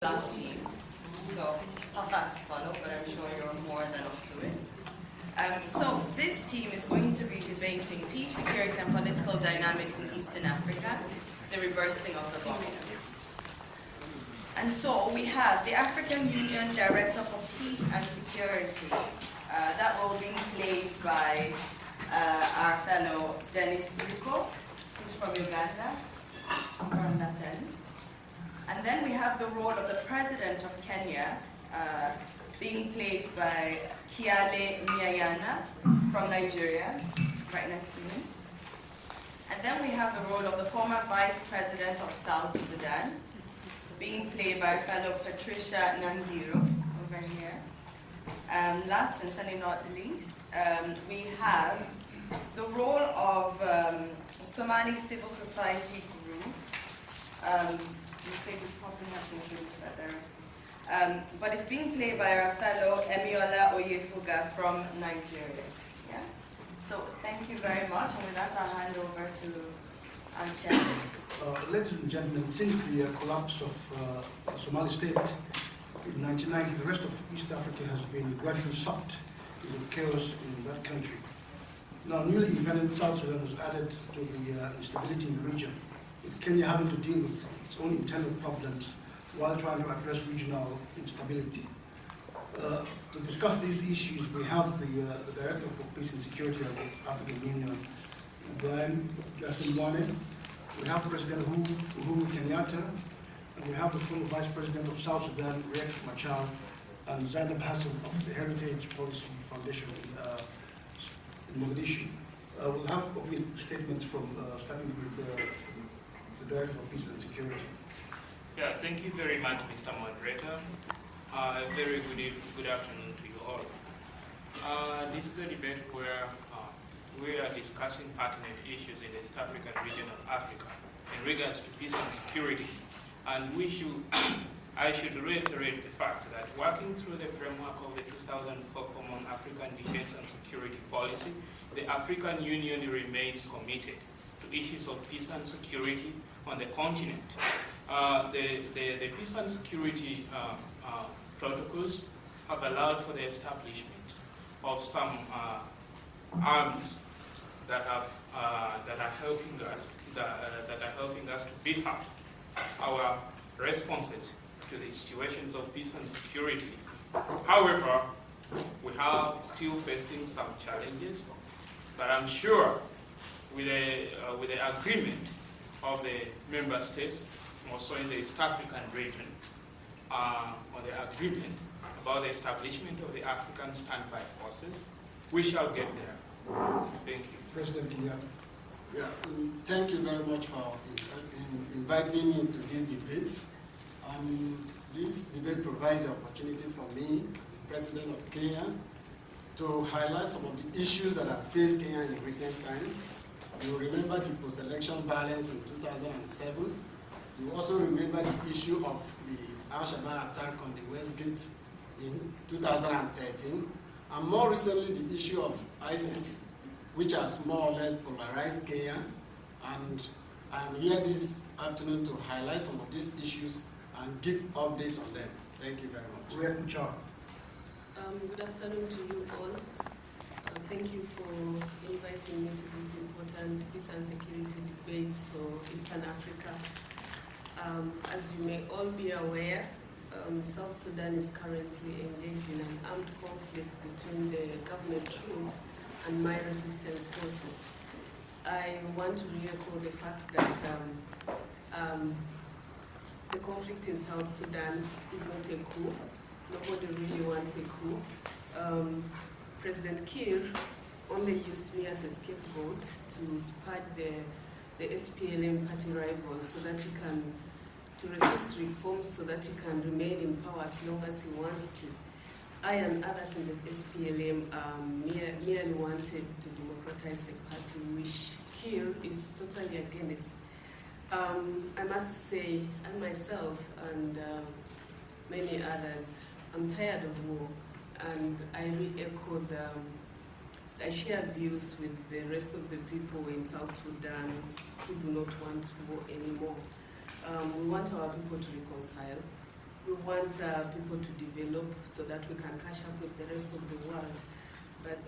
last team, so tough act to follow, but I'm sure you're more than up to it. So this team is going to be debating peace, security, and political dynamics in Eastern Africa, the rebursting of the bomb. And so we have the African Union Director for Peace and Security, that role being played by our fellow Dennis Luko, who's from Uganda, from that end. And then we have the role of the President of Kenya, being played by Kiale Nyayana from Nigeria, right next to me. And then we have the role of the former Vice President of South Sudan, being played by fellow Patricia Nangiro, over here. Last and certainly not least, we have the role of Somali civil society group. You think we probably have to include that there. But it's being played by our fellow Emiola Oyefuga from Nigeria. Yeah? So thank you very much, and with that I'll hand over to our chairman. Ladies and gentlemen, since the collapse of the Somali state in 1990, the rest of East Africa has been gradually sucked into chaos in that country. Now, newly independent South Sudan has added to the instability in the region, with Kenya having to deal with its own internal problems while trying to address regional instability. To discuss these issues, we have the Director for Peace and Security of the African Union, Brian Gasimwane. We have President Uhuru Kenyatta, and we have the former Vice President of South Sudan, Riek Machar, and Zainab Hassan of the Heritage Policy Foundation in Mogadishu. We'll have opening statements from, starting with the Director for Peace and Security. Yeah, thank you very much, Mr. Moderator. A very good afternoon to you all. This is a debate where we are discussing pertinent issues in the East African region of Africa in regards to peace and security. And I should reiterate the fact that working through the framework of the 2004 Common African Defense and Security Policy, the African Union remains committed to issues of peace and security on the continent. The peace and security protocols have allowed for the establishment of some arms that are helping us to beef up our responses to the situations of peace and security. However, we are still facing some challenges, but I'm sure with the agreement of the member states, also in the East African region, on the agreement about the establishment of the African standby forces, we shall get there. Thank you. President Kenyatta. Yeah, thank you very much for inviting me to this debate. This debate provides the opportunity for me, as the President of Kenya, to highlight some of the issues that have faced Kenya in recent times. You remember the post-election violence in 2007. You also remember the issue of the Al-Shabaab attack on the Westgate in 2013. And more recently, the issue of ISIS, which has more or less polarized Kenya. And I'm here this afternoon to highlight some of these issues and give updates on them. Thank you very much. Riek Machar. Good afternoon to you all. Thank you for inviting me to this important peace and security debates for Eastern Africa. As you may all be aware, South Sudan is currently engaged in an armed conflict between the government troops and my resistance forces. I want to re-echo the fact that the conflict in South Sudan is not a coup. Nobody really wants a coup. President Kiir only used me as a scapegoat to spite the SPLM party rivals so that he can to resist reforms so that he can remain in power as long as he wants to. I and others in the SPLM merely wanted to democratize the party, which Kiir is totally against. I must say, I myself and many others, I'm tired of war, and I re-echo I share views with the rest of the people in South Sudan who do not want war anymore. We want our people to reconcile. we want people to develop so that we can catch up with the rest of the world. But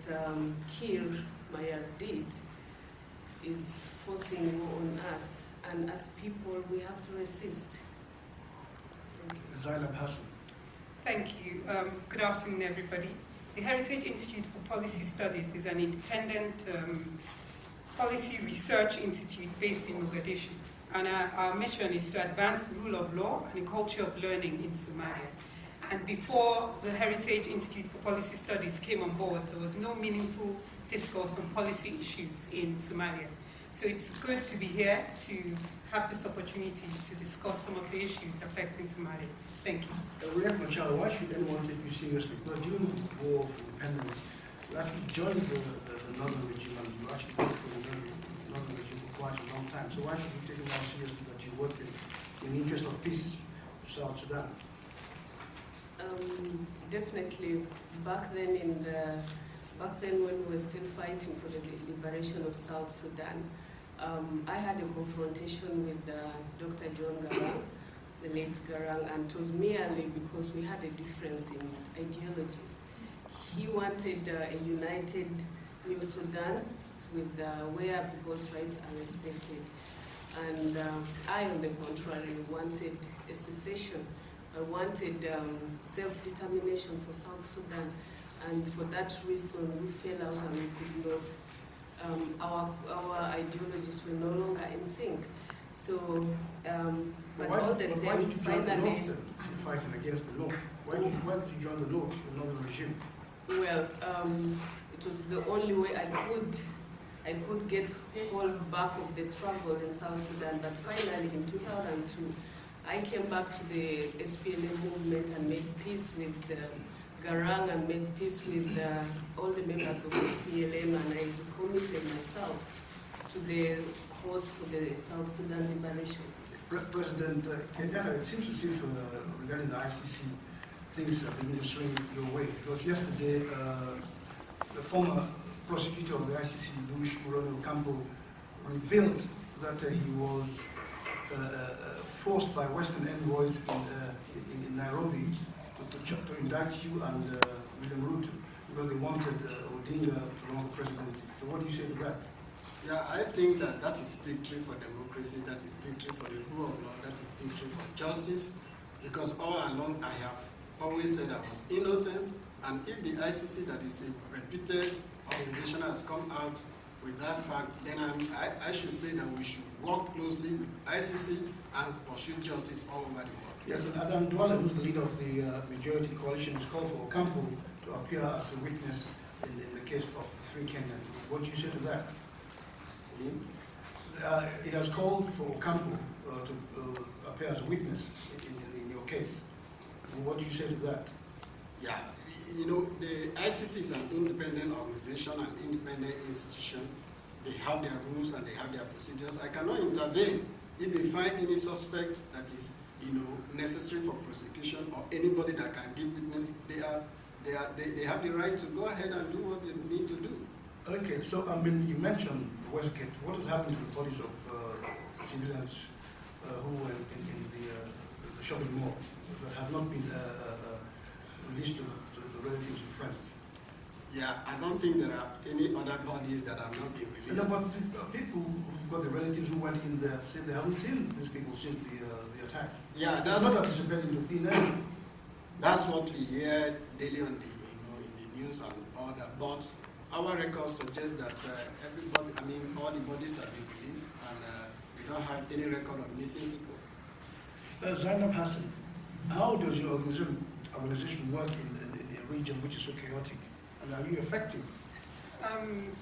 Kir Mayardit is forcing war on us, and as people, we have to resist. Zainab Hassan. Thank you. Good afternoon, everybody. The Heritage Institute for Policy Studies is an independent policy research institute based in Mogadishu. And our mission is to advance the rule of law and a culture of learning in Somalia. And before the Heritage Institute for Policy Studies came on board, there was no meaningful discourse on policy issues in Somalia. So it's good to be here to have this opportunity to discuss some of the issues affecting Somalia. Thank you. William Machado, why should anyone take you seriously? Because during the war of independence, you actually joined the northern regime, and you actually worked for the northern regime for quite a long time. So why should we take it more seriously that you work in the interest of peace to South Sudan? Definitely, back then when we were still fighting for the liberation of South Sudan, I had a confrontation with Dr. John Garang, the late Garang, and it was merely because we had a difference in ideologies. He wanted a united New Sudan with where people's rights are respected. And I, on the contrary, wanted a secession. I wanted self-determination for South Sudan. And for that reason, we fell out and we could not, our ideologies were no longer in sync. So, but all the same, why did you join the finally... North then, if you're fighting against the North? Why did you join the North, the northern regime? Well, it was the only way I could get hold back of the struggle in South Sudan. But finally, in 2002, I came back to the SPLM movement and made peace with Garang and made peace with all the members of SPLM, and I committed myself to the cause for the South Sudan liberation. President Kenyatta, it seems as if regarding the ICC, things are beginning to swing your way. Because yesterday, the former prosecutor of the ICC, Luis Moreno Ocampo, revealed that he was forced by Western envoys in Nairobi to indict you and William Ruto because they wanted Odinga to run the presidency. So what do you say to that? Yeah, I think that is victory for democracy, that is victory for the rule of law, that is victory for justice, because all along I have always said I was innocent, and if the ICC, that is a reputed organization, has come out with that fact, then I should say that we should work closely with ICC and pursue justice all over the world. Yes, and Adam Duale, who's the leader of the majority coalition, has called for Ocampo to appear as a witness in the case of the 3 Kenyans. What do you say to that? He has called for Ocampo to appear as a witness in your case. What do you say to that? Yeah, you know, the ICC is an independent organization, an independent institution. They have their rules and they have their procedures. I cannot intervene if they find any suspect that is, you know, necessary for prosecution or anybody that can give witness. They have the right to go ahead and do what they need to do. Okay, so I mean, you mentioned Westgate. What has happened to the bodies of civilians who were in the shopping mall that have not been released to the relatives and friends? Yeah, I don't think there are any other bodies that have not been released. No, but people who've got the relatives who went in there say they haven't seen these people since the attack. Yeah, it's not disappeared into thin air. That's what we hear daily on the, in the news and all that. But our records suggest that everybody, I mean, all the bodies have been released, and we don't have any record of missing people. Zainab Hassan, how does your organization work in a region which is so chaotic? And are you effective?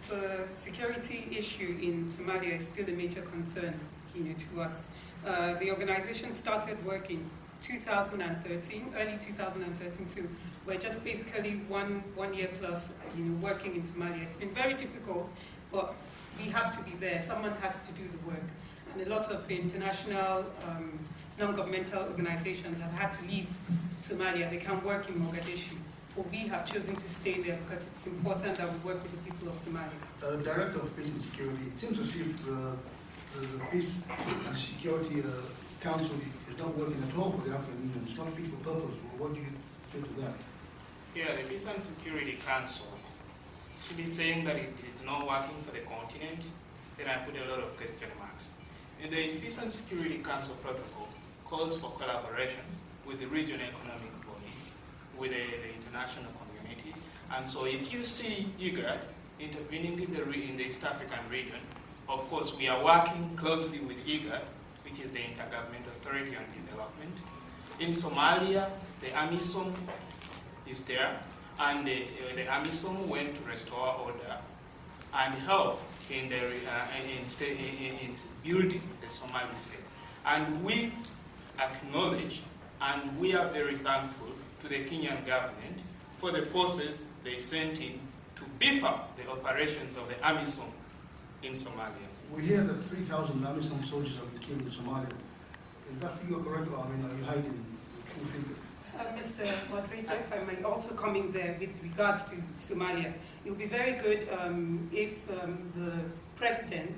The security issue in Somalia is still a major concern, to us. The organization started work in 2013, early 2013, so we're just basically one year plus, working in Somalia. It's been very difficult, but we have to be there. Someone has to do the work. And a lot of international non-governmental organizations have had to leave Somalia. They can't work in Mogadishu. But we have chosen to stay there because it's important that we work with the people of Somalia. Director of Peace and Security, it seems as if the peace and security Council is not working at all for the African Union. It's not fit for purpose. What do you say to that? Yeah, the Peace and Security Council should be saying that it is not working for the continent, then I put a lot of question marks. And the Peace and Security Council protocol calls for collaborations with the regional economic bodies, with the international community. And so if you see IGAD intervening in the East African region, of course we are working closely with IGAD, which is the Intergovernmental Authority on Development. In Somalia, the AMISOM is there, and the AMISOM went to restore order and help in building the Somali state. And we acknowledge and we are very thankful to the Kenyan government for the forces they sent in to beef up the operations of the AMISOM in Somalia. We hear that 3,000 AMISOM soldiers have been killed in Somalia. Is that figure correct, or are you hiding the true figure? Mr. Moderator, if I might also come in there with regards to Somalia. It would be very good if the President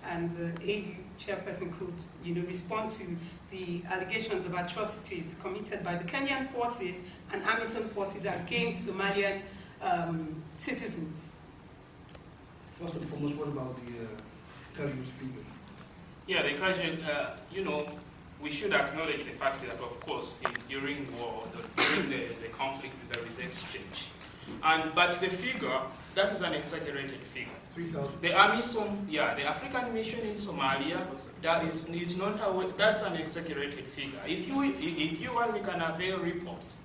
and the AU chairperson could, respond to the allegations of atrocities committed by the Kenyan forces and AMISOM forces against Somalian citizens. First and foremost, what about the casualty figures? Yeah, the casualty, we should acknowledge the fact that, of course, during war, during the conflict, there is exchange. But the figure, that is an exaggerated figure. 3,000. The AMISOM, the African mission in Somalia, is not that's an exaggerated figure. If you want, we can avail reports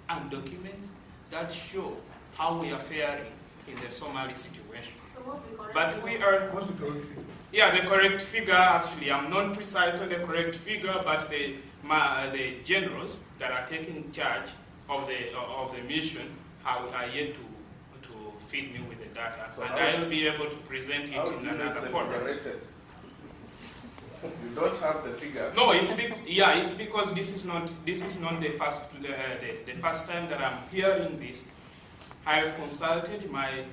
and documents that show how we are faring in the Somali situation. So what's the correct But we are. What's the correct figure? Yeah, the correct figure, actually, I'm not precise on the correct figure, but the generals that are taking charge of the mission are yet to feed me with the data, so and I will be able to present it in another format. You don't have the figures. No, it's because this is not the first time that I'm hearing this. I have consulted my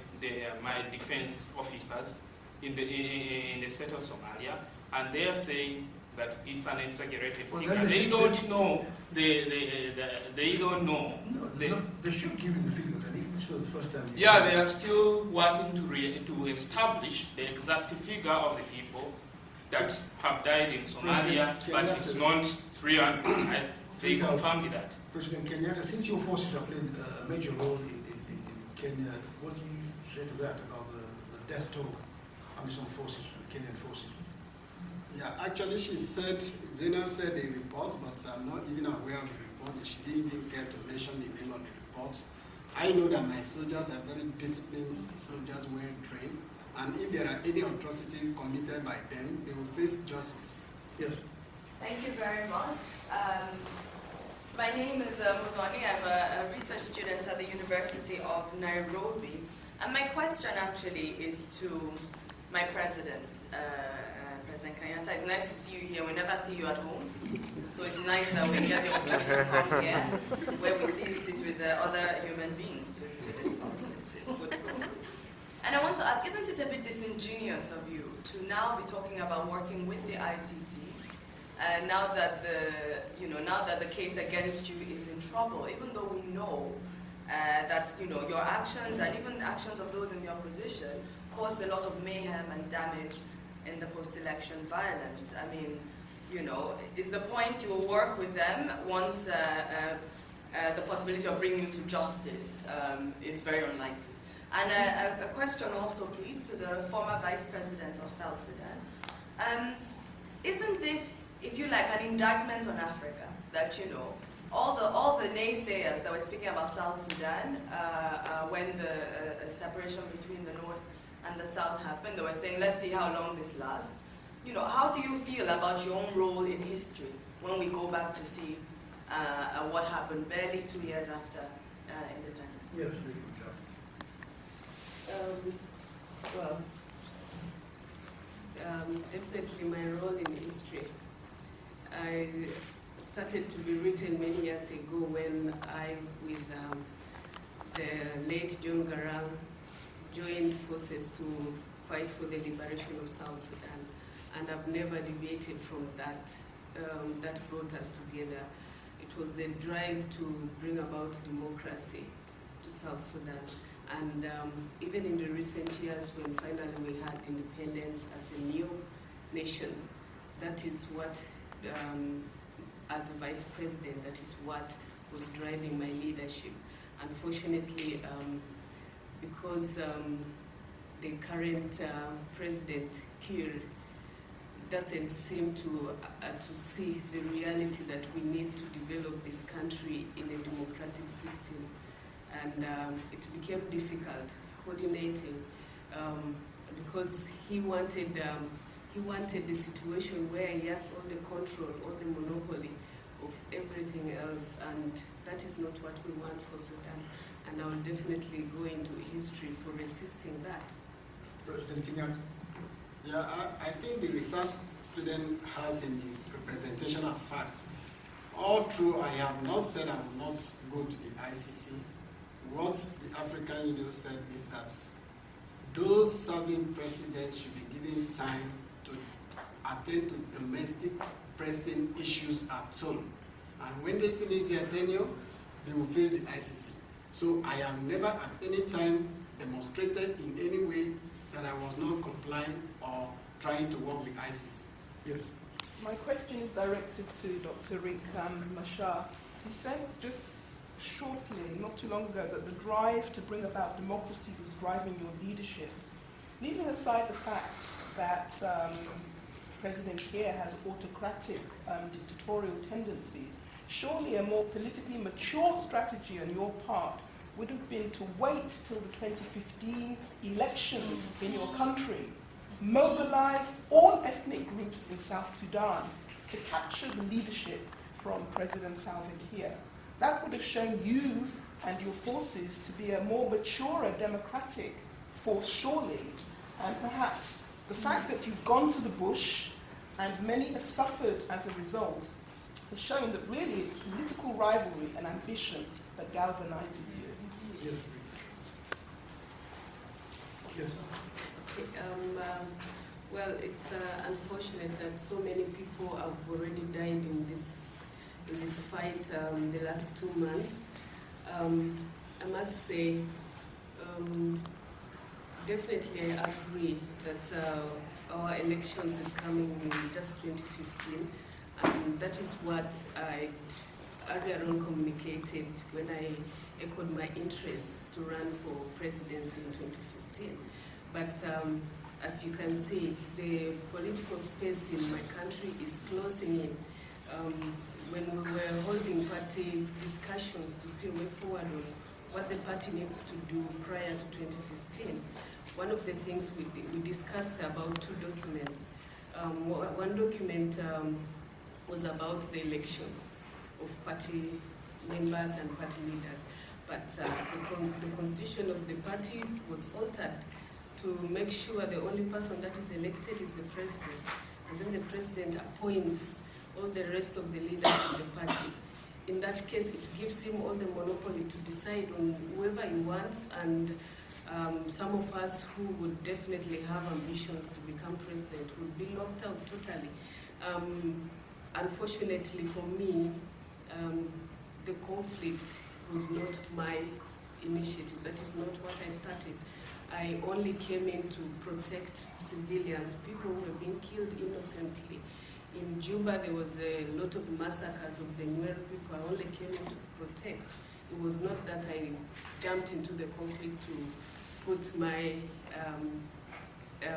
defense officers in the state of Somalia, and they are saying that it's an exaggerated figure. They don't know. They don't know. They should give you the figure. And if this is the first time. Yeah, they are still working to establish the exact figure of the people that have died in Somalia, but it's not 300. They confirmed that. President Kenyatta, since your forces have played a major role in Kenya, what do you say to that about the death toll? AMISOM forces, Kenyan forces. Yeah, actually Zainab said a report, but I'm not even aware of the report. She didn't even care to mention the name of the report. I know that my soldiers are very disciplined soldiers, well trained, and if there are any atrocity committed by them, they will face justice. Yes. Thank you very much. My name is Muzwani. I'm a research student at the University of Nairobi. And my question actually is to my president, President Kenyatta. It's nice to see you here. We never see you at home. So it's nice that we get the opportunity to come here, where we see you sit with other human beings to discuss. It's good for you. And I want to ask, isn't it a bit disingenuous of you to now be talking about working with the ICC, now that the case against you is in trouble, even though we know that your actions and even the actions of those in the opposition caused a lot of mayhem and damage in the post-election violence? I mean, is the point you will work with them once the possibility of bringing you to justice is very unlikely? And a question also, please, to the former Vice President of South Sudan. Isn't this, if you like, an indictment on Africa, that, all the naysayers that were speaking about South Sudan when the separation between the North and the South happened, they were saying, let's see how long this lasts. How do you feel about your own role in history when we go back to see what happened barely 2 years after independence? Yes, very good job. Definitely my role in history. I started to be written many years ago when I, with the late John Garang, joined forces to fight for the liberation of South Sudan. And I've never deviated from that that brought us together. It was the drive to bring about democracy to South Sudan. And even in the recent years, when finally we had independence as a new nation, that is what, as a vice president, that is what was driving my leadership. Unfortunately, because the current president, Kiir, doesn't seem to see the reality that we need to develop this country in a democratic system. And it became difficult coordinating because he wanted the situation where he has all the control, all the monopoly of everything else, and that is not what we want for Sudan. And I will definitely go into history for resisting that. President Kenyatta. Yeah, I think the research student has in his representation of fact. All true, I have not said I will not go to the ICC. What the African Union said is that those serving presidents should be given time to attend to domestic pressing issues at home. And when they finish their tenure, they will face the ICC. So I have never at any time demonstrated in any way that I was not complying or trying to work with ICC. Yes. My question is directed to Dr. Rick Machar. He said just shortly, not too long ago, that the drive to bring about democracy was driving your leadership. Leaving aside the fact that President Kiir has autocratic dictatorial tendencies, surely a more politically mature strategy on your part would have been to wait till the 2015 elections in your country, mobilize all ethnic groups in South Sudan to capture the leadership from President Salva Kiir. That would have shown you and your forces to be a more mature democratic force, surely. And perhaps the fact that you've gone to the bush and many have suffered as a result has shown that really it's political rivalry and ambition that galvanizes you. Yes. Yes. Well, it's unfortunate that so many people have already died in this fight the last 2 months. I must say, definitely I agree that our elections is coming in just 2015, and that is what I earlier on communicated when I echoed my interests to run for presidency in 2015. But as you can see, the political space in my country is closing in. When we were holding party discussions to see a way forward on what the party needs to do prior to 2015, one of the things we discussed about 2 documents. One document was about the election of party members and party leaders, but the constitution of the party was altered to make sure the only person that is elected is the president, and then the president appoints all the rest of the leaders of the party. In that case, it gives him all the monopoly to decide on whoever he wants, and some of us who would definitely have ambitions to become president would be locked out totally. Unfortunately for me, the conflict was not my initiative. That is not what I started. I only came in to protect civilians, people who were being killed innocently. In Juba, there was a lot of massacres of the Nuer people. I only came in to protect. It was not that I jumped into the conflict to put my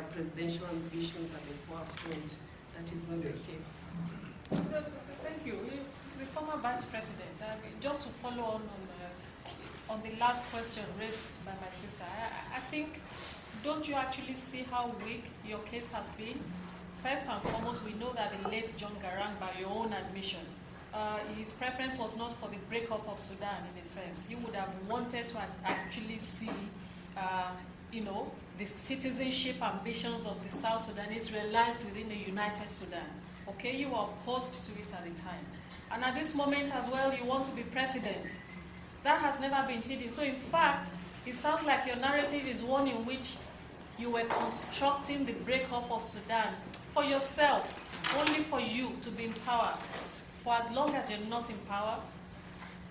presidential ambitions at the forefront. That is not the case. Thank you. The former Vice President, just to follow on the last question raised by my sister, I think, don't you actually see how weak your case has been? First and foremost, we know that the late John Garang, by your own admission, his preference was not for the breakup of Sudan in a sense. He would have wanted to actually see, the citizenship ambitions of the South Sudanese realized within the United Sudan. Okay, you were opposed to it at the time. And at this moment as well, you want to be president. That has never been hidden. So in fact, it sounds like your narrative is one in which you were constructing the breakup of Sudan for yourself, only for you to be in power. For as long as you're not in power,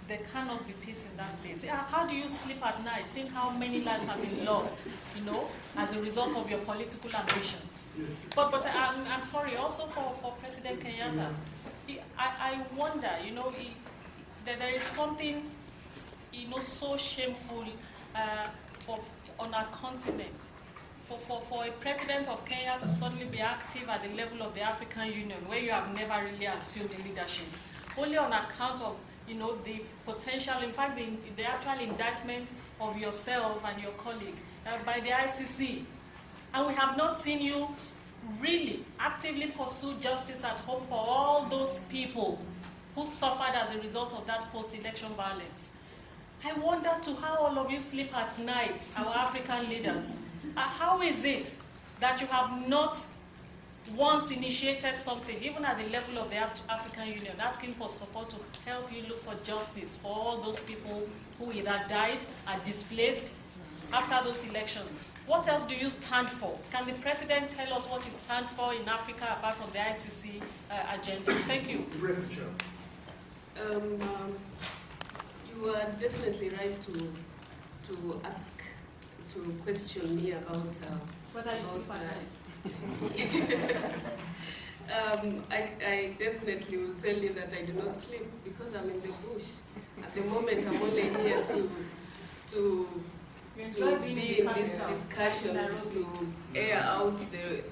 there cannot be peace in that place. How do you sleep at night, seeing how many lives have been lost, as a result of your political ambitions? But I'm sorry, also for President Kenyatta, I wonder, that there is something, so shameful on our continent. For a president of Kenya to suddenly be active at the level of the African Union, where you have never really assumed the leadership, only on account of the potential, in fact, the actual indictment of yourself and your colleague by the ICC. And we have not seen you really actively pursue justice at home for all those people who suffered as a result of that post-election violence. I wonder to how all of you sleep at night, our African leaders. How is it that you have not once initiated something, even at the level of the African Union, asking for support to help you look for justice for all those people who either died, are displaced after those elections? What else do you stand for? Can the president tell us what he stands for in Africa apart from the ICC agenda? Thank you. You are definitely right to ask, to question me about whether you sleep at night. I definitely will tell you that I do not sleep because I'm in the bush. At the moment, I'm only here to be in these discussions, to air out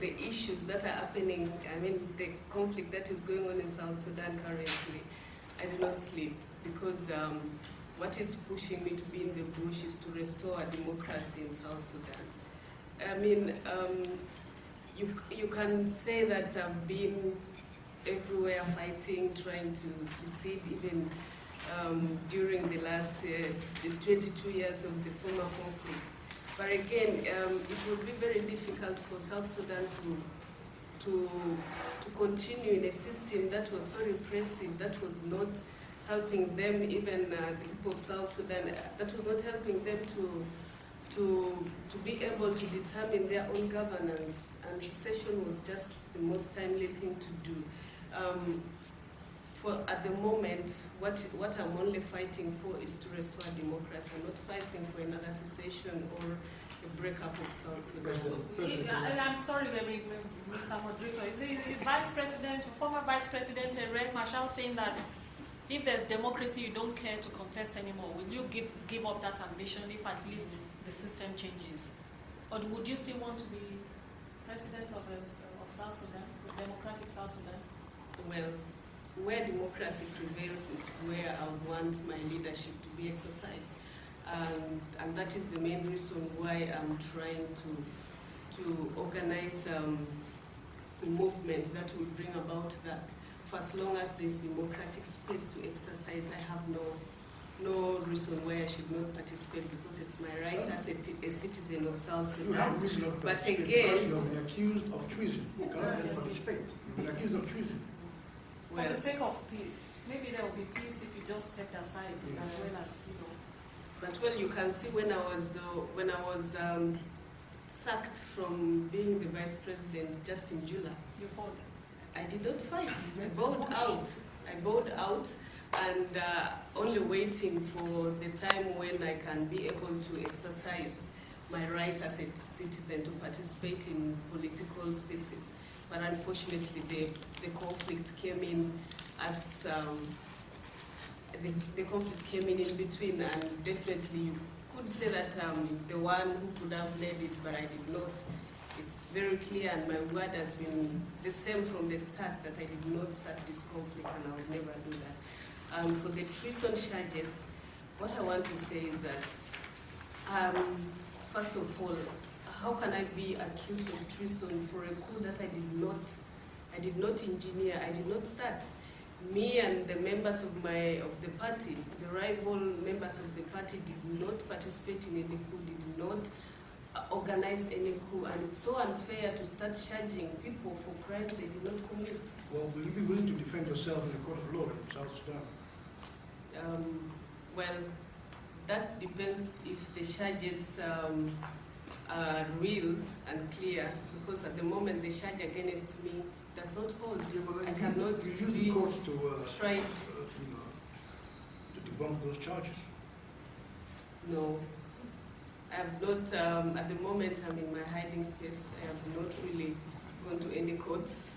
the issues that are happening. I mean, the conflict that is going on in South Sudan currently. I do not sleep because what is pushing me to be in the bush is to restore a democracy in South Sudan. I mean, you can say that I've been everywhere fighting, trying to secede, even during the last the 22 years of the former conflict. But again, it would be very difficult for South Sudan to continue in a system that was so repressive, that was not helping them, even the people of South Sudan, that was not helping them to be able to determine their own governance, and secession was just the most timely thing to do. At the moment, what I'm only fighting for is to restore democracy. I'm not fighting for another secession or a breakup of South Sudan. So, I'm sorry, Mr. Moderator. Is Vice President, former Vice President Riek Machar saying that if there's democracy, you don't care to contest anymore? Will you give up that ambition if at least the system changes? Or would you still want to be president of South Sudan, the democratic South Sudan? Well, where democracy prevails is where I would want my leadership to be exercised. And that is the main reason why I'm trying to organize a movement that will bring about that. For as long as there's democratic space to exercise, I have no reason why I should not participate, because it's my right as a citizen of South Sudan. You have reason not to participate because you have been accused of treason. You cannot then participate. You've been accused of treason. For the sake of peace, maybe there will be peace if you just step aside, as well as, But well, you can see when I was sacked from being the vice president just in July. You fought. I did not fight. I bowed out, and only waiting for the time when I can be able to exercise my right as a citizen to participate in political spaces. But unfortunately, the conflict came in as the conflict came in between, and definitely you could say that the one who could have led it, but I did not. It's very clear, and my word has been the same from the start, that I did not start this conflict, and I would never do that. For the treason charges, what I want to say is that, first of all, how can I be accused of treason for a coup that I did not engineer, I did not start? Me and the members of the party, the rival members of the party, did not participate in any coup, did not organize any coup, and it's so unfair to start charging people for crimes they did not commit. Well, will you be willing to defend yourself in the court of law in South Sudan? Well, that depends if the charges real and clear, because at the moment the charge against me does not hold. Yeah, but I cannot you use the courts to tried. To debunk those charges. No, I have not. At the moment, I'm in my hiding space. I have not really gone to any courts,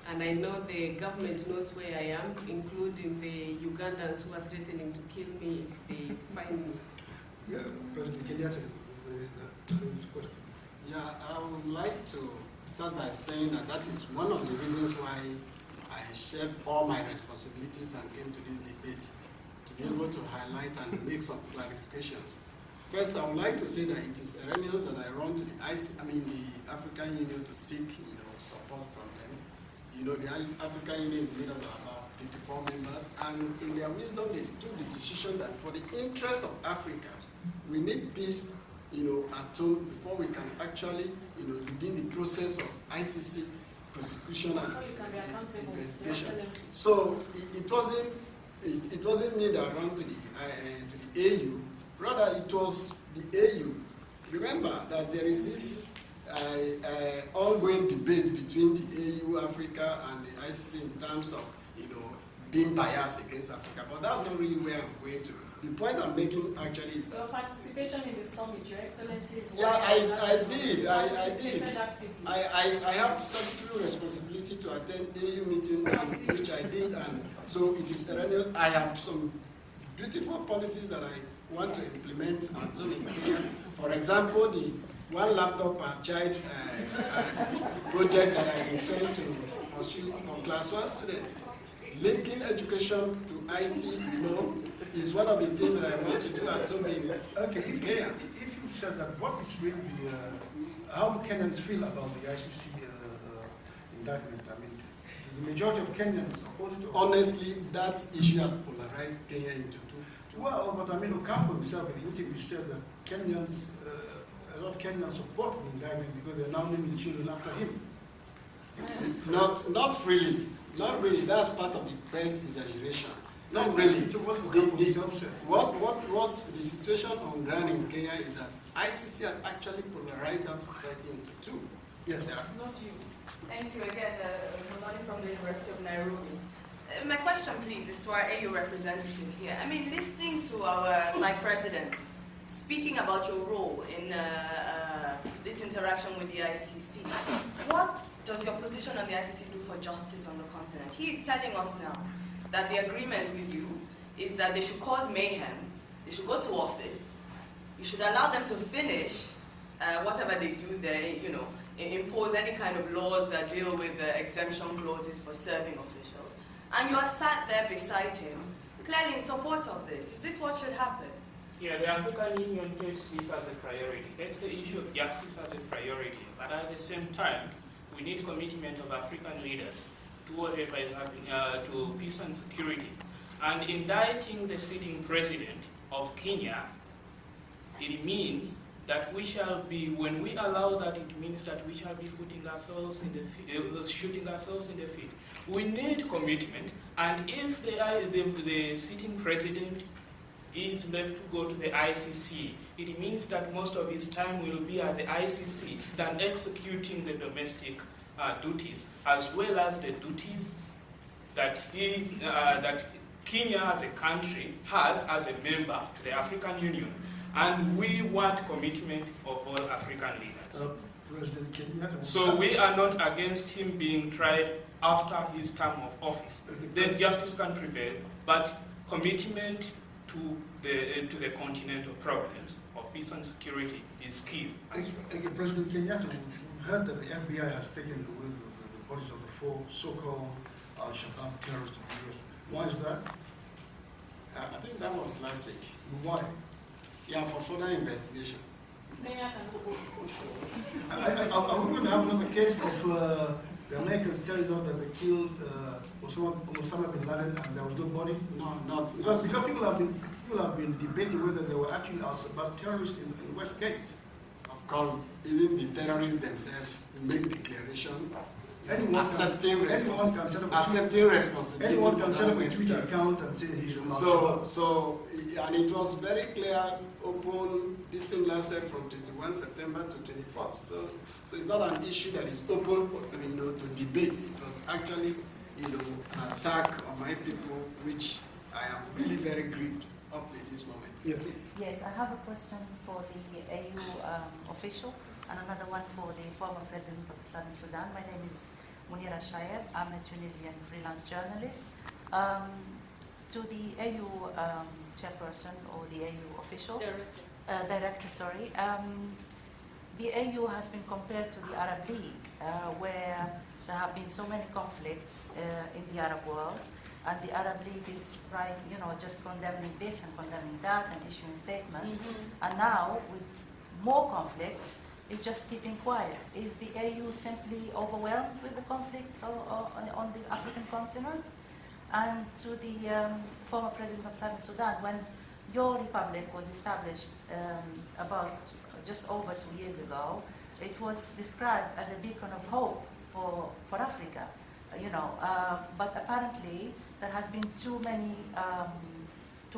and I know the government knows where I am, including the Ugandans who are threatening to kill me if they find me. Yeah, President Kenyatta, the question. Yeah, I would like to start by saying that that is one of the reasons why I shared all my responsibilities and came to this debate, to be able to highlight and make some clarifications. First, I would like to say that it is erroneous that I run to the African Union to seek, support from them. The African Union is made up of about 54 members, and in their wisdom, they took the decision that for the interest of Africa, we need peace, at home before we can actually, begin the process of ICC prosecution and investigation. So it wasn't me that ran to the AU. Rather, it was the AU. Remember that there is this ongoing debate between the AU, Africa, and the ICC in terms of, being biased against Africa. But that's not really where I'm going to. The point I'm making actually is that... Your participation in the summit, Your Excellency, is... Yeah, I did. I have statutory responsibility to attend AU meeting, which I did, and so it is erroneous. I have some beautiful policies that I want to implement at home in Kenya. For example, the one laptop per child project that I intend to pursue for class 1 students. Linking education to IT, is one of the things that I want to do at home in Kenya. If you said that, what is really how do Kenyans feel about the ICC indictment? I mean, the majority of Kenyans oppose it. Honestly, that issue has polarized Kenya into two. Well, but I mean, Ocampo himself in the interview said that Kenyans, a lot of Kenyans support the indictment because they're now naming the children after him. Not really. Not really. That's part of the press exaggeration. Not really. So what Ocampo himself said? What's the situation on ground in Kenya is that ICC had actually polarized that society into two. Yes. Not you. Thank you again, Molani from the University of Nairobi. My question, please, is to our AU representative here. I mean, listening to my president speaking about your role in this interaction with the ICC, what does your position on the ICC do for justice on the continent? He is telling us now that the agreement with you is that they should cause mayhem, they should go to office, you should allow them to finish whatever they do there, impose any kind of laws that deal with the exemption clauses for serving officials, and you are sat there beside him, clearly in support of this. Is this what should happen? Yeah, the African Union takes this as a priority. Takes the issue of justice as a priority. But at the same time, we need commitment of African leaders to whatever is happening, to peace and security. And indicting the sitting president of Kenya, it means that we shall be, when we allow that, it means that we shall be shooting ourselves in the feet. We need commitment, and if the sitting president is left to go to the ICC, it means that most of his time will be at the ICC than executing the domestic duties, as well as the duties that that Kenya as a country has as a member to the African Union. And we want commitment of all African leaders. President Kenyatta. So we are not against him being tried after his term of office. Then justice can prevail, but commitment to the continental problems of peace and security is key. President Kenyatta, we've heard that the FBI has taken away the bodies of the 4 so-called Al-Shabaab terrorists in the US. Why is that? I think that was last week. Why? Yeah, for further investigation. Are we going to have another case of the Americans telling us that they killed Osama bin Laden and there was no body? No, not because people have been debating whether they were actually Al-Shabaab terrorists in West Gate. Of course, even the terrorists themselves make declaration accepting responsibility. Anyone can set up a Twitter account and say he's from Al-Shabaab. So And it was very clear, open, this thing lasted from 21 September to 24th. So it's not an issue that is open for, to debate. It was actually, an attack on my people, which I am really very grieved up to this moment. Yes. Yes, I have a question for the AU official and another one for the former president of Southern Sudan. My name is Munira Shayeb. I'm a Tunisian freelance journalist. To the AU chairperson or the AU official, director, sorry. The AU has been compared to the Arab League, where there have been so many conflicts in the Arab world, and the Arab League is just condemning this and condemning that and issuing statements. And now, with more conflicts, it's just keeping quiet. Is the AU simply overwhelmed with the conflicts on the African continent? And to the former president of Southern Sudan, when your republic was established about just over 2 years ago, it was described as a beacon of hope for Africa, but apparently there has been too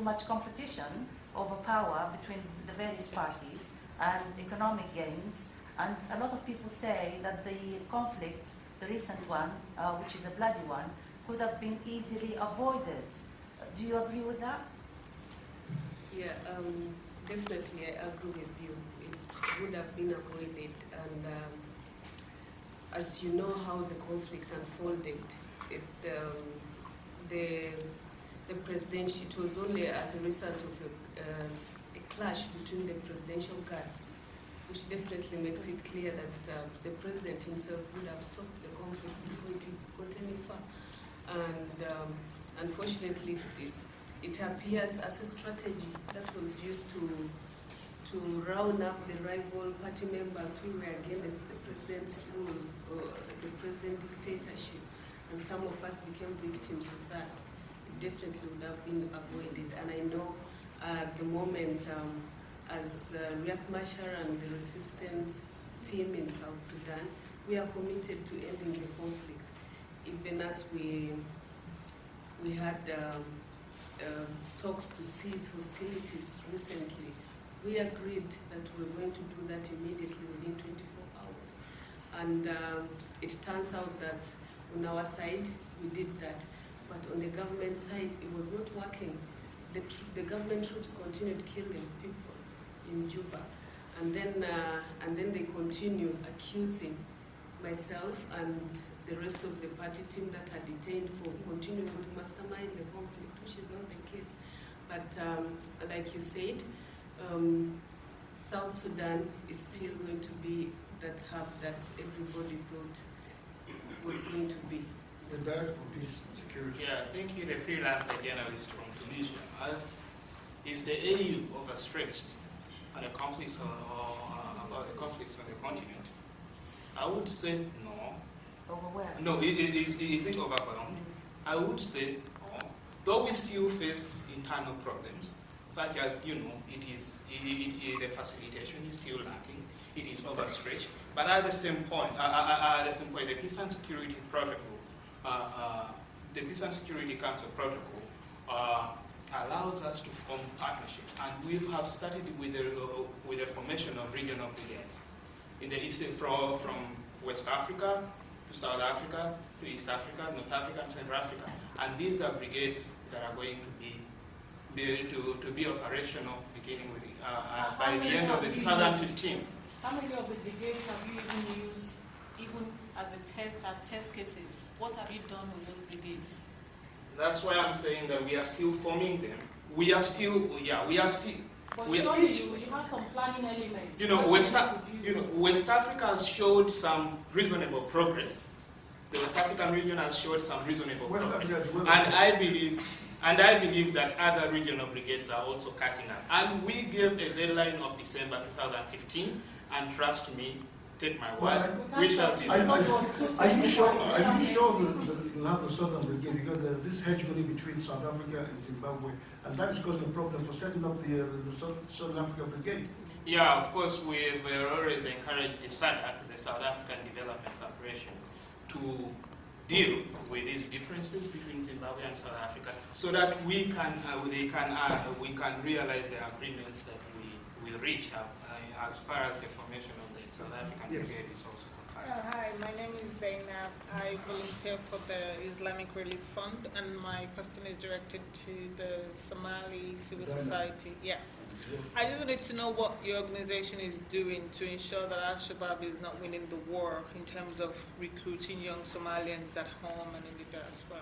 much competition over power between the various parties and economic gains, and a lot of people say that the conflict, the recent one, which is a bloody one, could have been easily avoided. Do you agree with that? Yeah, definitely I agree with you. It would have been avoided, and as you know how the conflict unfolded, the presidential, it was only as a result of a clash between the presidential guards, which definitely makes it clear that the president himself would have stopped the conflict before it got any far. And unfortunately, it appears as a strategy that was used to round up the rival party members who were against the president's rule or the president's dictatorship, and some of us became victims of that. It definitely would have been avoided, and I know at the moment, as Riek Machar and the resistance team in South Sudan, we are committed to ending the conflict. Even as we had talks to cease hostilities recently, we agreed that we were going to do that immediately within 24 hours. And it turns out that on our side, we did that. But on the government side, it was not working. The government troops continued killing people in Juba. And then they continued accusing myself and the rest of the party team that are detained for continuing to mastermind the conflict, which is not the case. But like you said, South Sudan is still going to be that hub that everybody thought was going to be. The Director of Peace and Security. Yeah, thank you, the freelancer journalist from Tunisia. Is the AU overstretched on the conflicts about the conflicts on the continent? I would say no. Overwhelmed? No, is it overwhelmed? I would say no. Though we still face internal problems, such as, the facilitation is still lacking, it is overstretched. But at the same point, the Peace and Security Protocol, the Peace and Security Council Protocol allows us to form partnerships, and we have started with the formation of regional brigades in the East, from West Africa to South Africa to East Africa, North Africa, and Central Africa, and these are brigades that are going to be operational beginning with by the end of the 2015. How many of the brigades have you even used, even as test cases? What have you done with those brigades? That's why I'm saying that we are still forming them. We are still. But surely you have some planning elements. West Africa has showed some reasonable progress. The West African region has showed some reasonable progress, and I believe that other regional brigades are also catching up. And we gave a deadline of December 2015, and trust me, take my word, we shall be. Are you sure that you'll have a Southern Brigade? Because there's this hegemony between South Africa and Zimbabwe, and that is causing a problem for setting up the Southern Africa Brigade. Yeah, of course, we've always encouraged the SADC, the South African Development Corporation, to deal with these differences between Zimbabwe and South Africa, so that we can realize the agreements that we reached as far as the formation of the South African Brigade is also concerned. Hi, my name is Zainab. I volunteer for the Islamic Relief Fund, and my question is directed to the Somali civil society. Yeah. I just wanted to know what your organization is doing to ensure that Al-Shabaab is not winning the war in terms of recruiting young Somalians at home and in the diaspora.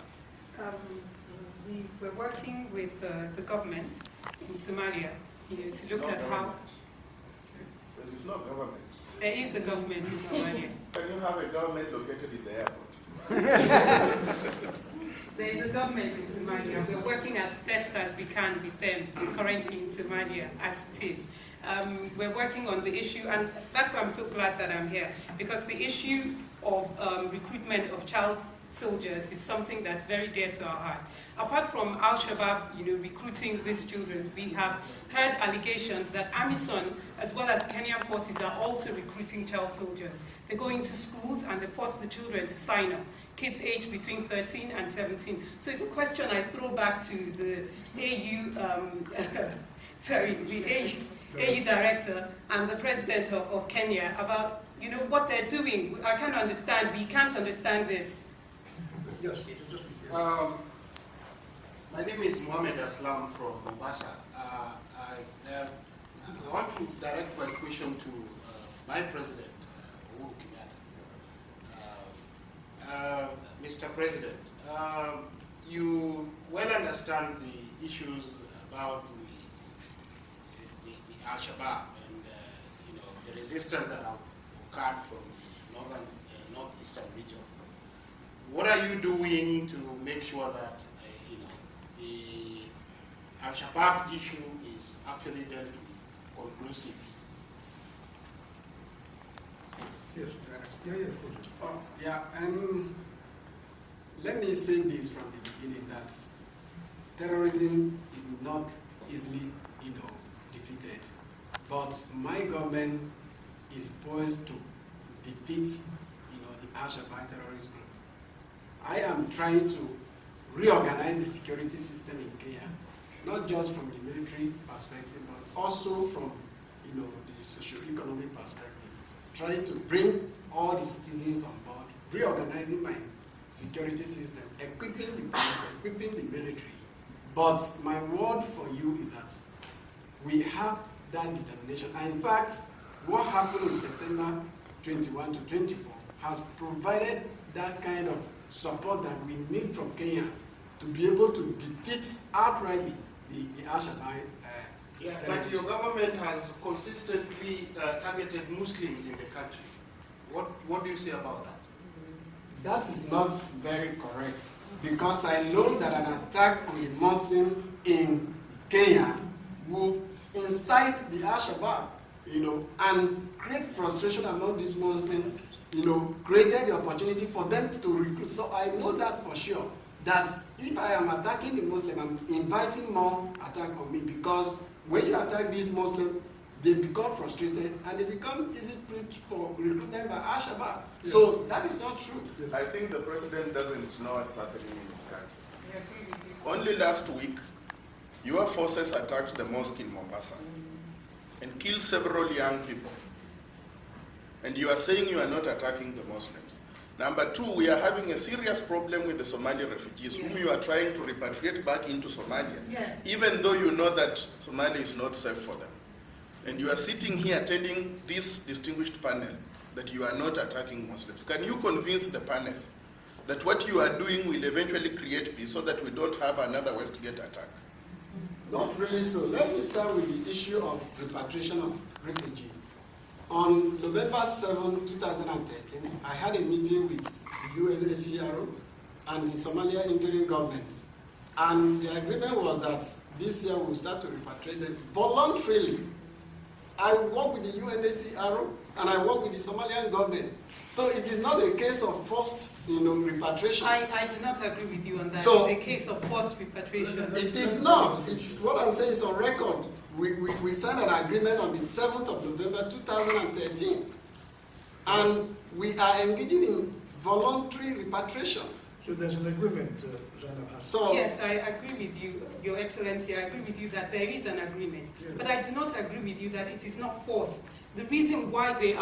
We're working with the government in Somalia, to look at how... But it's not government. There is a government in Somalia. Can you have a government located in the airport? There is a government in Somalia. We're working as best as we can with them currently in Somalia as it is. We're working on the issue, and that's why I'm so glad that I'm here, because the issue of recruitment of child soldiers is something that's very dear to our heart. Apart from Al-Shabaab, recruiting these children, we have heard allegations that AMISON, as well as Kenyan forces, are also recruiting child soldiers. They go into schools and they force the children to sign up, kids aged between 13 and 17. So it's a question I throw back to the AU director and the president of Kenya about, what they're doing. I can't understand. We can't understand this. Yes. My name is Mohammed Aslam from Mombasa. I want to direct my question to my president, Uhuru Kenyatta. Mr. President, you well understand the issues about the Al-Shabaab and the resistance that have occurred from the northeastern region. What are you doing to make sure that the Al-Shabaab issue is actually dealt with conclusively? Yes. Let me say this from the beginning, that terrorism is not easily, defeated. But my government is poised to defeat, the Al-Shabaab terrorist group. I am trying to reorganize the security system in Kenya, not just from the military perspective, but also from, the socio-economic perspective. Trying to bring all the citizens on board, reorganizing my security system, equipping the police, equipping the military. But my word for you is that we have that determination. And in fact, what happened in September 21 to 24 has provided that kind of support that we need from Kenyans to be able to defeat outrightly the Al-Shabaab. But your government has consistently targeted Muslims in the country. What do you say about that? That is not very correct, because I know that an attack on the Muslim in Kenya will incite the Al-Shabaab, and create frustration among these Muslims, created the opportunity for them to recruit. So I know that for sure, that if I am attacking the Muslim, I'm inviting more attack on me, because when you attack these Muslims, they become frustrated and they become easy for recruitment by Al-Shabaab. Yes. So that is not true. Yes. I think the president doesn't know what's happening in his country. Only last week, your forces attacked the mosque in Mombasa and killed several young people. And you are saying you are not attacking the Muslims. Number two, we are having a serious problem with the Somali refugees, whom you are trying to repatriate back into Somalia, even though you know that Somalia is not safe for them. And you are sitting here telling this distinguished panel that you are not attacking Muslims. Can you convince the panel that what you are doing will eventually create peace so that we don't have another Westgate attack? Not really so. Let me start with the issue of repatriation of refugees. On November 7, 2013, I had a meeting with the UNHCR and the Somalia interim government. And the agreement was that this year we'll start to repatriate them voluntarily. I work with the UNHCR and I work with the Somalian government. So it is not a case of forced, repatriation. I do not agree with you on that. So, it's a case of forced repatriation. It is not. It's what I'm saying is on record. We signed an agreement on the 7th of November 2013. And we are engaging in voluntary repatriation. So there's an agreement, Zainab has. So, Yes, I agree with you, Your Excellency. I agree with you that there is an agreement. Yes. But I do not agree with you that it is not forced. The reason why they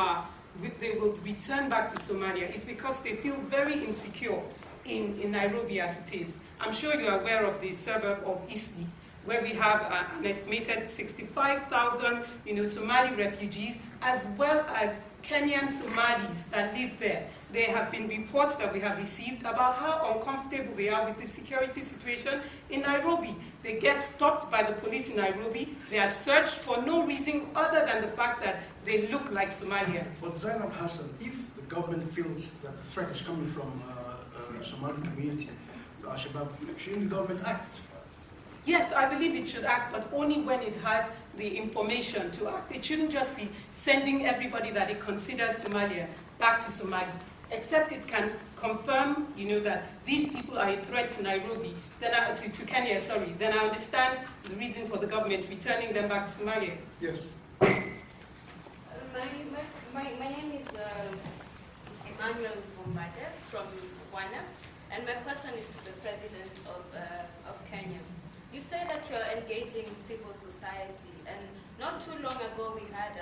will return back to Somalia is because they feel very insecure in Nairobi as it is. I'm sure you're aware of the suburb of Eastleigh, where we have an estimated 65,000 Somali refugees, as well as Kenyan Somalis that live there. There have been reports that we have received about how uncomfortable they are with the security situation in Nairobi. They get stopped by the police in Nairobi. They are searched for no reason other than the fact that they look like Somalians. But Zainab Hassan, if the government feels that the threat is coming from the Somali community, the Al-Shabaab, shouldn't the government act? Yes, I believe it should act, but only when it has the information to act. It shouldn't just be sending everybody that it considers Somalia back to Somalia, except it can confirm, that these people are a threat to Nairobi, to Kenya, sorry. Then I understand the reason for the government returning them back to Somalia. Yes. My name is Emmanuel Bombade from Wana, and my question is to the President of Kenya. You say that you're engaging civil society, and not too long ago we had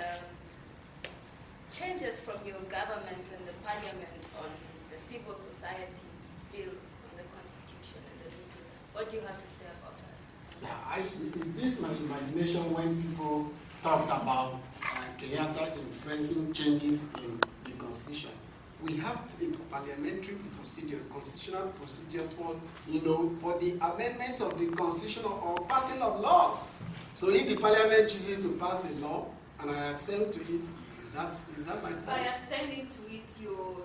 changes from your government and the parliament on the civil society bill on the constitution and the legal. What do you have to say about that? yeah, it beats my imagination when people talk about Kenyatta influencing changes in the constitution. We have a parliamentary procedure, constitutional procedure for the amendment of the constitution or passing of laws. So if the parliament chooses to pass a law and I assent to it, is that my fault? By ascending to it, you're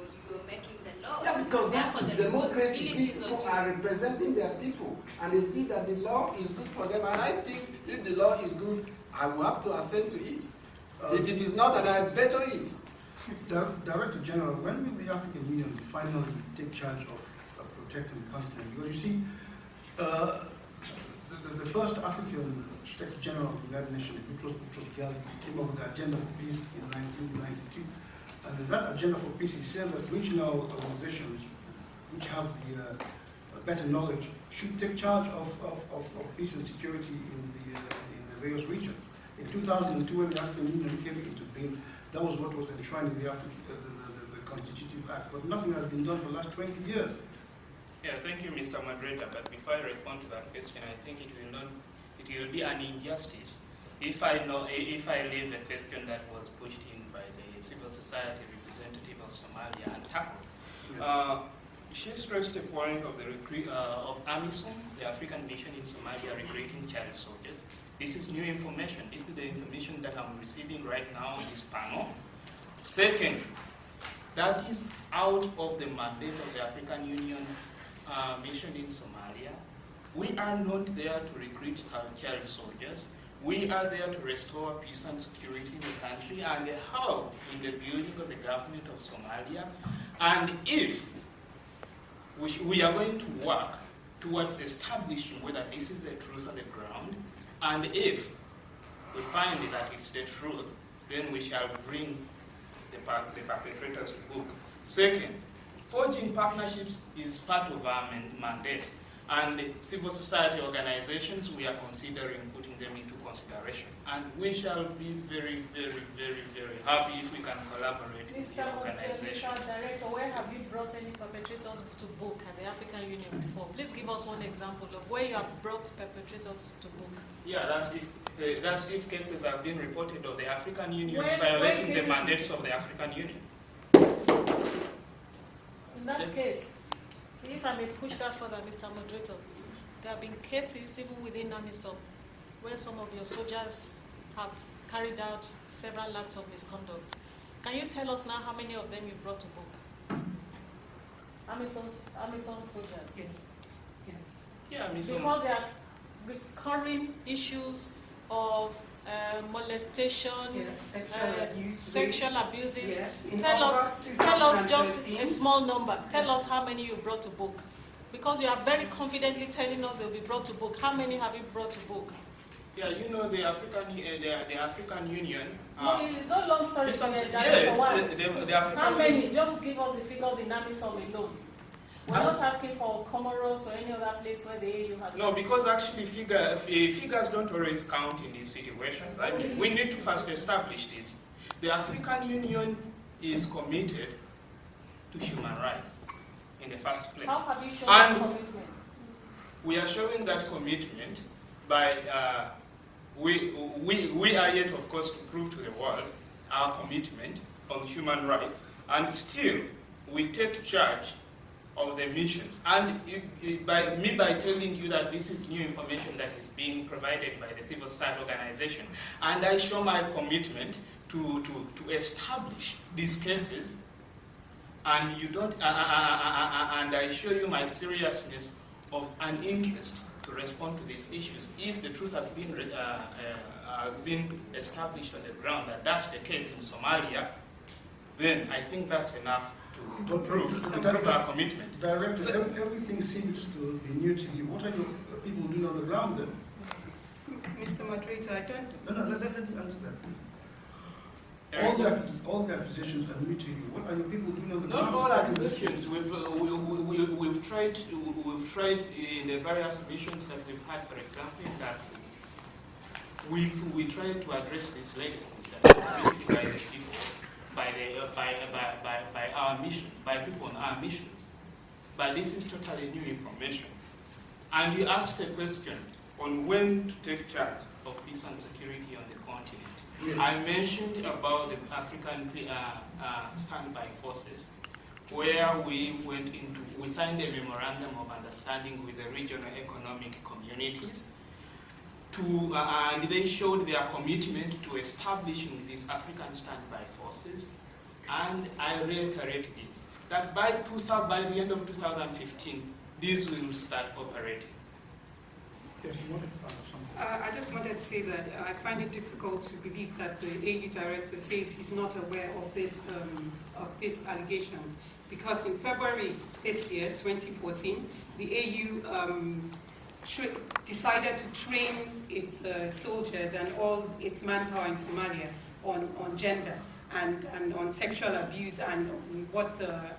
making the law. Yeah, because that Therefore, is the democracy. These responsibilities people on you. are representing their people, and they feel that the law is good for them. And I think if the law is good, I will have to assent to it. If it is not, then I veto it. Director General, when will the African Union finally take charge of protecting the continent? Because you see, the first African Secretary General of the United Nations, Boutros Ghali, came up with the Agenda for Peace in 1992. And in that Agenda for Peace, he said that regional organizations which have the better knowledge should take charge of peace and security in the various regions. In 2002, when the African Union came into being, that was what was enshrined in the Constitutive Act. But nothing has been done for the last 20 years. Yeah, thank you, Mr. Moderator. But before I respond to that question, I think it will be an injustice if I leave a question that was pushed in by the civil society representative of Somalia and tackled. Yes. She stressed the point of of AMISOM, the African Mission in Somalia, recruiting child soldiers. This is new information. This is the information that I'm receiving right now on this panel. Second, that is out of the mandate of the African Union mission in Somalia. We are not there to recruit child soldiers. We are there to restore peace and security in the country and help in the building of the government of Somalia. And if we are going to work towards establishing whether this is the truth on the ground, and if we find that it's the truth, then we shall bring the perpetrators to book. Second, forging partnerships is part of our mandate, and civil society organizations, we are considering putting them into consideration. And we shall be very, very, very, very happy if we can collaborate with the organization. Mr. Director, where have you brought any perpetrators to book at the African Union before? Please give us one example of where you have brought perpetrators to book. Yeah, that's if cases have been reported of the African Union When violating the mandates of the African Union. In that case, if I may push that further, Mr. Moderator, there have been cases even within AMISOM where some of your soldiers have carried out several acts of misconduct. Can you tell us now how many of them you brought to book? AMISOM soldiers? Yes. Yes. Yeah, Because there are recurring issues of molestation, Yes, sexual abuses. Yes. In Tell August us just 2013. a small number. Tell us how many you brought to book. Because you are very confidently telling us they'll be brought to book. How many have you brought to book? Yeah, you know the African Union. No, it's not long story. Yes, The the African how many? Union. Just give us the figures in AMISOM alone. We're not asking for Comoros or any other place where the AU has... No, because actually figures don't always count in these situations. I mean, we need to first establish this. The African Union is committed to human rights in the first place. How have you shown that commitment? We are showing that commitment by, we are yet, of course, to prove to the world our commitment on human rights, and still we take charge of the missions. And by telling you that this is new information that is being provided by the civil society organization, and I show my commitment to establish these cases, and you don't, and I show you my seriousness of an interest to respond to these issues. If the truth has been established on the ground that that's the case in Somalia, then I think that's enough to prove our commitment. Director, so, everything seems to be new to you. What are your people doing on the ground then? Mr. Moderator, I don't... No, let's answer that, please. All the accusations are new to you. What are your people doing on the ground? Not all accusations. We've tried in the various missions that we've had, for example, in Darfur. We tried to address these legacies that are committed by the people, by our mission, by people on our missions. But this is totally new information. And you asked a question on when to take charge of peace and security on the continent. Yes. I mentioned about the African standby forces, where we signed a memorandum of understanding with the regional economic communities, and they showed their commitment to establishing these African standby forces. And I reiterate this, that by the end of 2015, these will start operating. Yes, you wanted to add something. I just wanted to say that I find it difficult to believe that the AU director says he's not aware of these allegations, because in February this year, 2014, the AU decided to train its soldiers and all its manpower in Somalia on gender and on sexual abuse and what the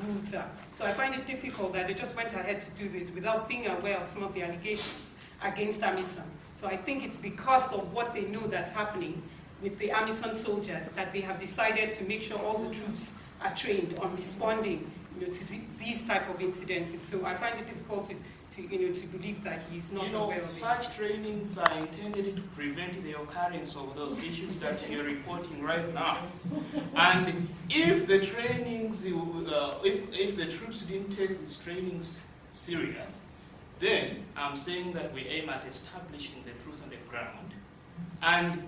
rules are. So I find it difficult that they just went ahead to do this without being aware of some of the allegations against AMISOM. So I think it's because of what they know that's happening with the AMISOM soldiers that they have decided to make sure all the troops are trained on responding, to these type of incidences. So I find it difficult to believe that he's not aware of it. Such trainings are intended to prevent the occurrence of those issues that you're reporting right now. And if the trainings, if the troops didn't take these trainings serious, then I'm saying that we aim at establishing the truth on the ground. And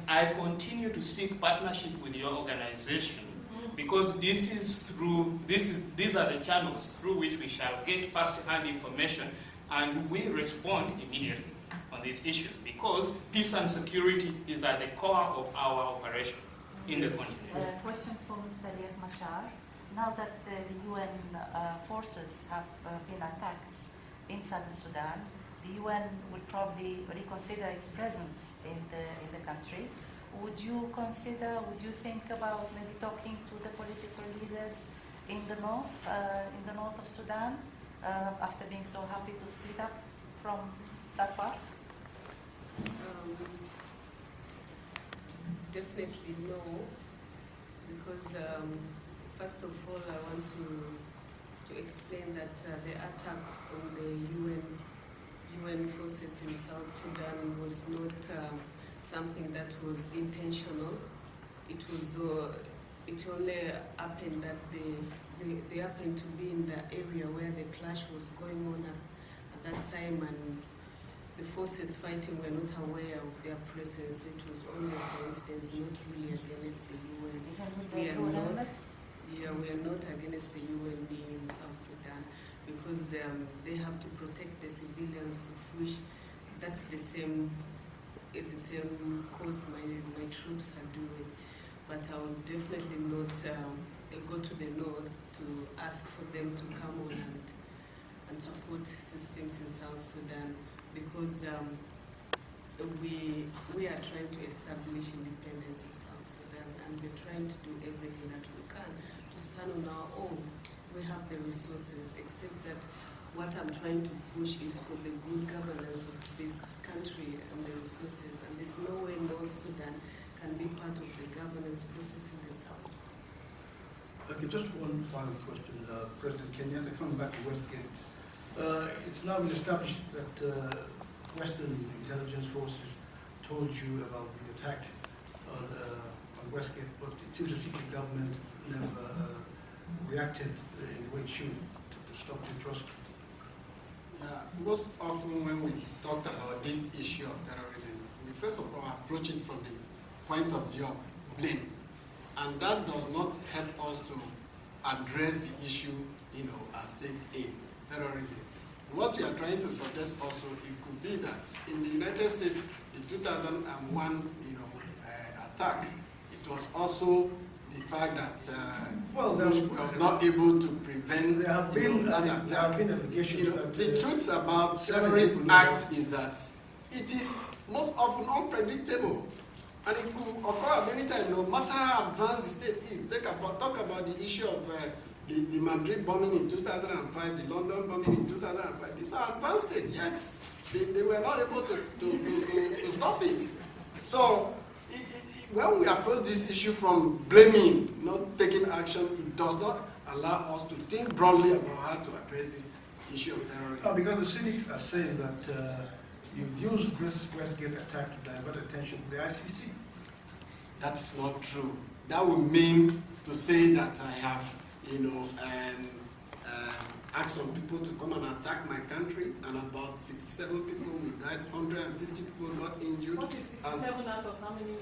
I continue to seek partnership with your organization, because these are the channels through which we shall get first-hand information, and we respond immediately on these issues, because peace and security is at the core of our operations in the continent. Question for Mr. Riek Machar. Now that the UN forces have been attacked in Southern Sudan, the UN would probably reconsider its presence in the country. Would you think about maybe talking to the political leaders in the north of Sudan, after being so happy to split up from that part? Definitely no, because first of all, I want to explain that the attack on the UN forces in South Sudan was not something that was intentional. It only happened that they happened to be in the area where the clash was going on at that time, and the forces fighting were not aware of their presence. It was only a coincidence, not really against the UN. We are not against the UN being in South Sudan, because they have to protect the civilians, of which that's the same cause my troops are doing. But I will definitely not go to the north to ask for them to come on and support systems in South Sudan, because we are trying to establish independence in South Sudan, and we're trying to do everything that we can to stand on our own. we have the resources, except that what I'm trying to push is for the good governance of this country and the resources, and there's no way North Sudan can be part of the governance process in the South. Okay, just one final question. President Kenyatta, coming back to Westgate. It's now been established that Western intelligence forces told you about the attack on Westgate, but it seems as if the government never reacted in the way it should to stop the atrocity. Most often when we talked about this issue of terrorism, we first of all approach it from the point of view of blame. And that does not help us to address the issue, as take A, terrorism. What we are trying to suggest also, it could be that in the United States, the 2001, attack, it was also the fact that we were not able to prevent that attack. There have been allegations the truth about terrorist acts is that it is most often unpredictable. And it could occur at any time, no matter how advanced the state is. Talk about the issue of the Madrid bombing in 2005, the London bombing in 2005. These are advanced states, yet they were not able to stop it. So when we approach this issue from blaming, not taking action, it does not allow us to think broadly about how to address this issue of terrorism. Because the cynics are saying that you've used this Westgate attack to divert attention to the ICC. That is not true. That would mean to say that I have, asked some people to come and attack my country, and about 67 people died, 150 people got injured. What is 67 out of how many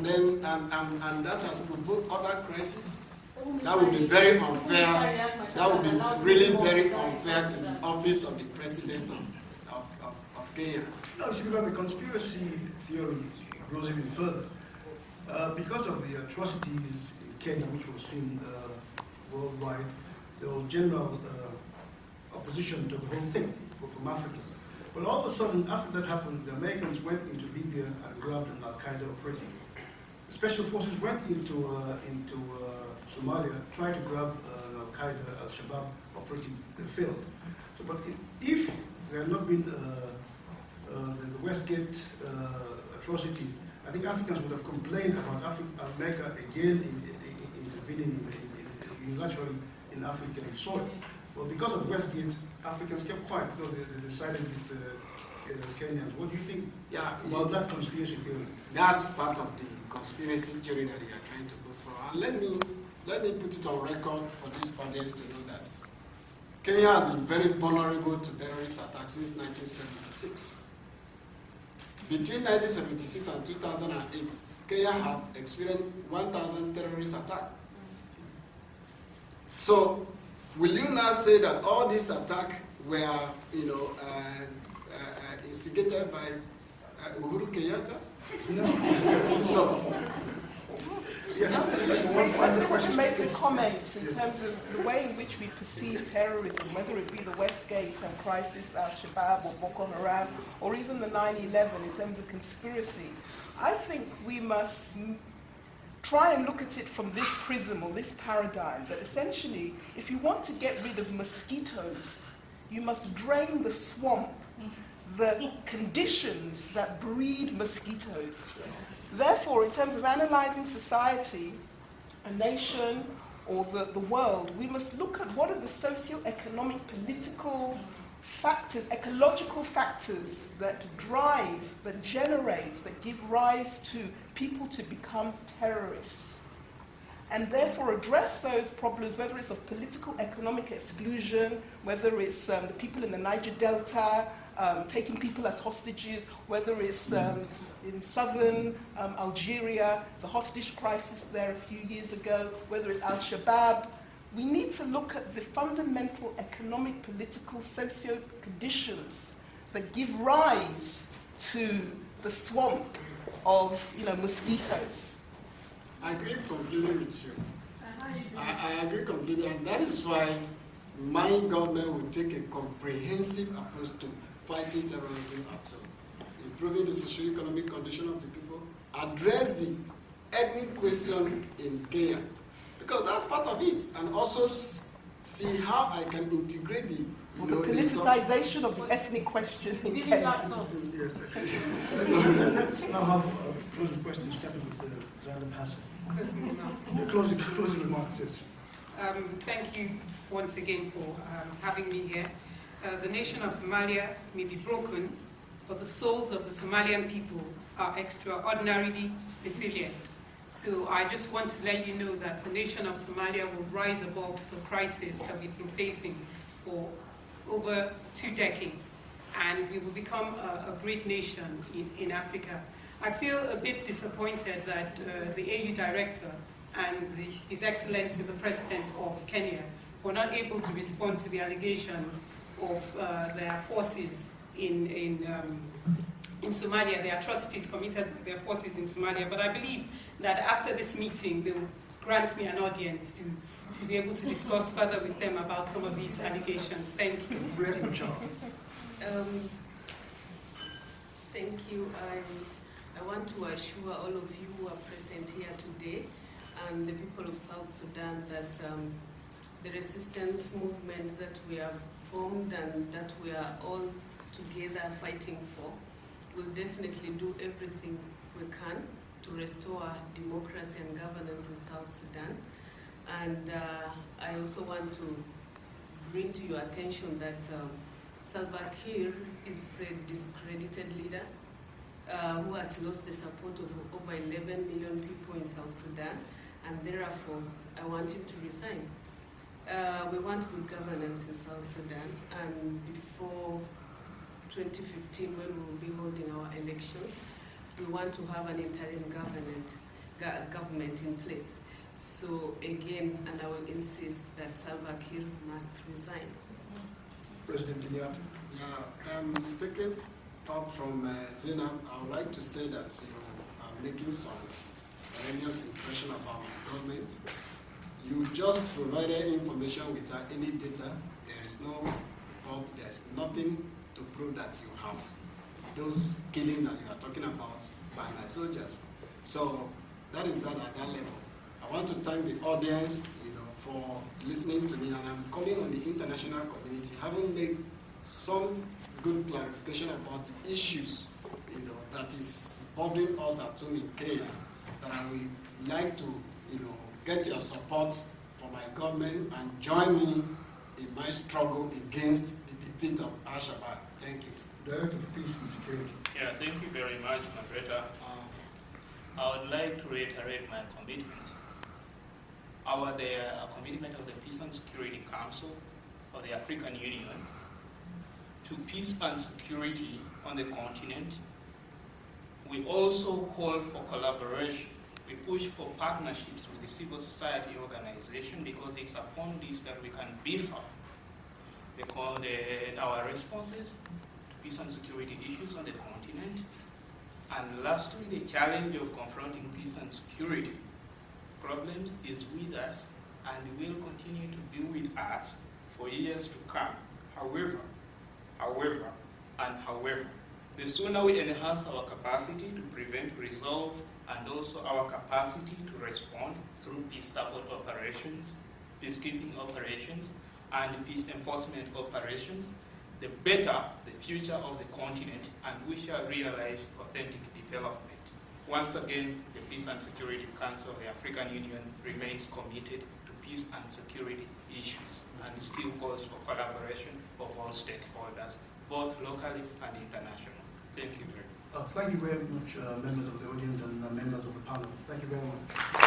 million? And that has provoked other crises. That would be very unfair. That would be really very unfair to the office of the president of Kenya. No, it's because the conspiracy theory goes even further. Because of the atrocities in Kenya, which were seen worldwide, there was general opposition to the whole thing from Africa. But all of a sudden, after that happened, the Americans went into Libya and grabbed an Al-Qaeda operative. The special forces went into Somalia, tried to grab an Al-Qaeda, Al-Shabaab operative. They failed. So, but if there had not been the Westgate atrocities, I think Africans would have complained about America again intervening unilaterally in African soil. Well, because of Westgate, Africans kept quiet because they sided with Kenyans. What do you think about that conspiracy theory? That's part of the conspiracy theory that we are trying to go for. And let me put it on record for this audience to know that Kenya has been very vulnerable to terrorist attacks since 1976. Between 1976 and 2008, Kenya had experienced 1,000 terrorist attacks. So, will you now say that all these attacks were, instigated by Uhuru Kenyatta? No. So, I want to make a comment in terms of the way in which we perceive terrorism, whether it be the Westgate and crisis, Al-Shabaab or Boko Haram, or even the 9/11 in terms of conspiracy. I think we must try and look at it from this prism or this paradigm, that essentially, if you want to get rid of mosquitoes, you must drain the swamp, the conditions that breed mosquitoes. Therefore, in terms of analyzing society, a nation, or the world, we must look at what are the socio-economic, political factors, ecological factors that drive, that generate, that give rise to people to become terrorists. And therefore address those problems, whether it's of political, economic exclusion, whether it's the people in the Niger Delta, taking people as hostages, whether it's in southern Algeria, the hostage crisis there a few years ago, whether it's Al-Shabaab. We need to look at the fundamental economic, political, socio conditions that give rise to the swamp of mosquitoes. I agree completely with you. I agree completely, and that is why my government will take a comprehensive approach to fighting terrorism at home, improving the socio-economic condition of the people, address the ethnic question in Kenya, because that's part of it, and also see how I can integrate the, the politicization of the ethnic question in Giving Kenya. laptops. Yes, let's now have closing questions, starting with Zainab Hassan. Closing remarks, yes. Thank you once again for having me here. The nation of Somalia may be broken, but the souls of the Somalian people are extraordinarily resilient. So I just want to let you know that the nation of Somalia will rise above the crisis that we've been facing for over 2 decades, and we will become a great nation in Africa. I feel a bit disappointed that the AU director and His Excellency the President of Kenya were not able to respond to the allegations of their forces in Somalia, the atrocities committed by their forces in Somalia. But I believe that after this meeting, they will grant me an audience to be able to discuss further with them about some of these allegations. Thank you. Thank you. I want to assure all of you who are present here today and the people of South Sudan that the resistance movement that we have formed and that we are all together fighting for will definitely do everything we can to restore democracy and governance in South Sudan. And I also want to bring to your attention that Salva Kiir is a discredited leader who has lost the support of over 11 million people in South Sudan, and therefore I want him to resign. We want good governance in South Sudan, and before 2015, when we will be holding our elections, we want to have an interim government in place. So again, and I will insist that Salva Kiir must resign. President Kenyatta. Taking up from Zainab, I would like to say that I'm making some erroneous impression about my government. You just provided information without any data. There is no report, there is nothing to prove that you have those killings that you are talking about by my soldiers. So that is that at that level. I want to thank the audience, for listening to me, and I'm calling on the international community, having made some good clarification about the issues, that is bothering us at home in Kenya, that I would like to, get your support for my government and join me in my struggle against the defeat of Al-Shabaab. Thank you. Director of Peace and Security. Yeah, thank you very much, moderator. I would like to reiterate my commitment. The commitment of the Peace and Security Council of the African Union to peace and security on the continent. We also call for collaboration. We push for partnerships with the civil society organization, because it's upon this that we can beef up our responses to peace and security issues on the continent. And lastly, the challenge of confronting peace and security problems is with us and will continue to be with us for years to come. However, the sooner we enhance our capacity to prevent, resolve, and also our capacity to respond through peace support operations, peacekeeping operations, and peace enforcement operations, the better the future of the continent, and we shall realize authentic development. Once again, the Peace and Security Council of the African Union remains committed to peace and security issues and still calls for collaboration of all stakeholders, both locally and internationally. Thank you very much. Thank you very much, members of the audience and members of the panel. Thank you very much.